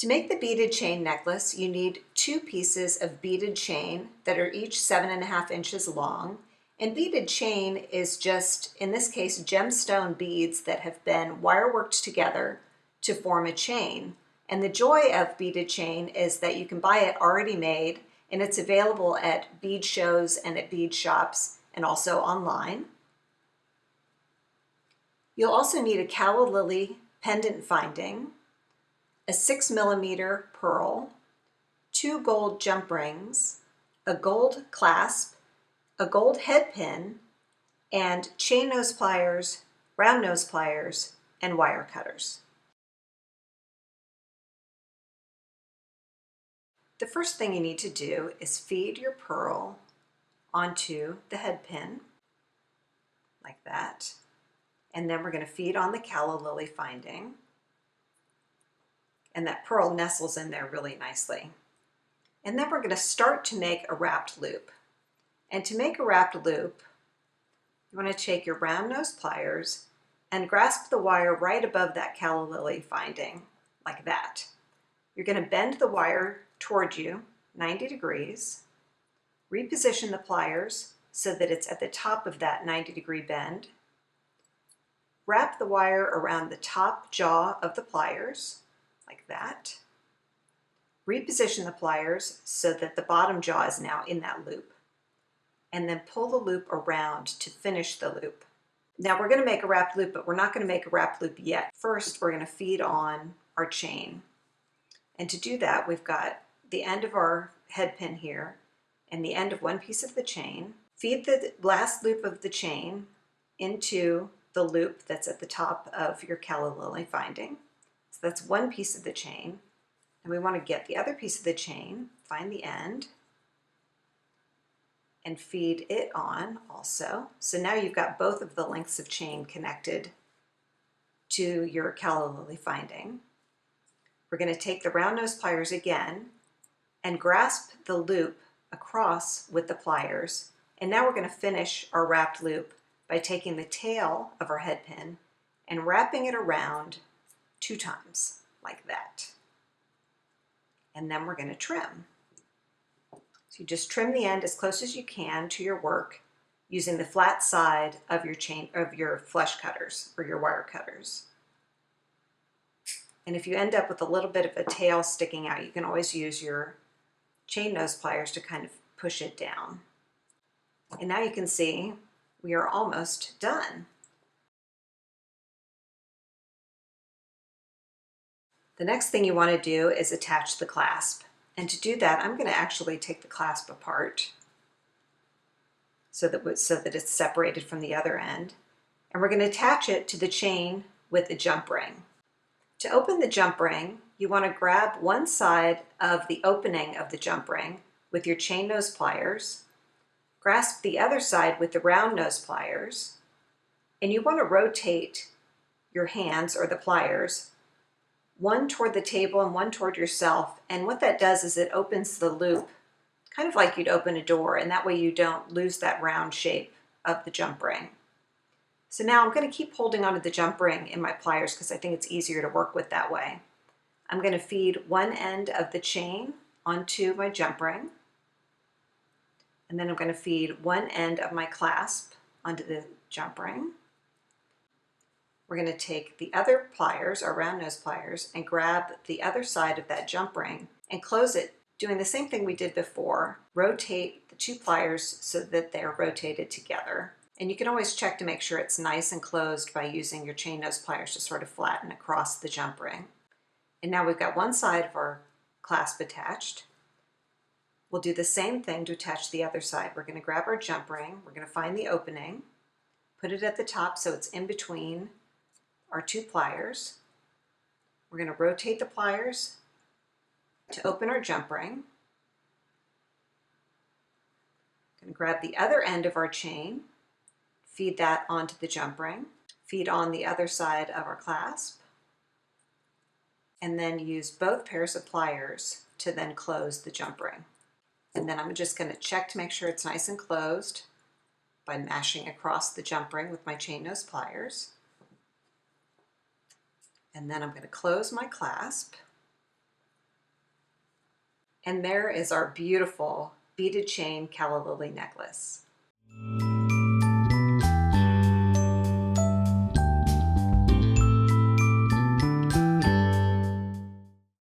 To make the beaded chain necklace, you need 2 pieces of beaded chain that are each 7.5 inches long. And beaded chain is just, in this case, gemstone beads that have been wireworked together to form a chain. And the joy of beaded chain is that you can buy it already made, and it's available at bead shows and at bead shops and also online. You'll also need a calla lily pendant finding, a 6mm pearl, 2 gold jump rings, a gold clasp, a gold headpin, and chain nose pliers, round nose pliers, and wire cutters. The first thing you need to do is feed your pearl onto the headpin, like that. And then we're going to feed on the calla lily finding. And that pearl nestles in there really nicely. And then we're going to start to make a wrapped loop. And to make a wrapped loop, you want to take your round nose pliers and grasp the wire right above that calla lily finding, like that. You're going to bend the wire toward you 90 degrees, reposition the pliers so that it's at the top of that 90-degree bend, wrap the wire around the top jaw of the pliers, like that. Reposition the pliers so that the bottom jaw is now in that loop. And then pull the loop around to finish the loop. Now we're going to make a wrapped loop, but we're not going to make a wrapped loop yet. First, we're going to feed on our chain. And to do that, we've got the end of our head pin here and the end of one piece of the chain. Feed the last loop of the chain into the loop that's at the top of your calla lily finding. So that's one piece of the chain. And we want to get the other piece of the chain, find the end, and feed it on also. So now you've got both of the lengths of chain connected to your calla lily finding. We're going to take the round nose pliers again and grasp the loop across with the pliers. And now we're going to finish our wrapped loop by taking the tail of our head pin and wrapping it around 2 times, like that. And then we're going to trim. So you just trim the end as close as you can to your work using the flat side of your chain of your flush cutters or your wire cutters. And if you end up with a little bit of a tail sticking out, you can always use your chain nose pliers to kind of push it down. And now you can see we are almost done. The next thing you want to do is attach the clasp. And to do that, I'm going to actually take the clasp apart so that it's separated from the other end. And we're going to attach it to the chain with the jump ring. To open the jump ring, you want to grab one side of the opening of the jump ring with your chain nose pliers, grasp the other side with the round nose pliers, and you want to rotate your hands or the pliers, one toward the table and one toward yourself. And what that does is it opens the loop, kind of like you'd open a door, and that way you don't lose that round shape of the jump ring. So now I'm going to keep holding onto the jump ring in my pliers because I think it's easier to work with that way. I'm going to feed one end of the chain onto my jump ring, and then I'm going to feed one end of my clasp onto the jump ring. We're going to take the other pliers, our round nose pliers, and grab the other side of that jump ring and close it, doing the same thing we did before. Rotate the 2 pliers so that they're rotated together. And you can always check to make sure it's nice and closed by using your chain nose pliers to sort of flatten across the jump ring. And now we've got one side of our clasp attached. We'll do the same thing to attach the other side. We're going to grab our jump ring, we're going to find the opening, put it at the top so it's in between our 2 pliers. We're going to rotate the pliers to open our jump ring. Going to grab the other end of our chain, feed that onto the jump ring, feed on the other side of our clasp, and then use both pairs of pliers to then close the jump ring. And then I'm just going to check to make sure it's nice and closed by mashing across the jump ring with my chain nose pliers. And then I'm going to close my clasp. And there is our beautiful beaded chain calla lily necklace.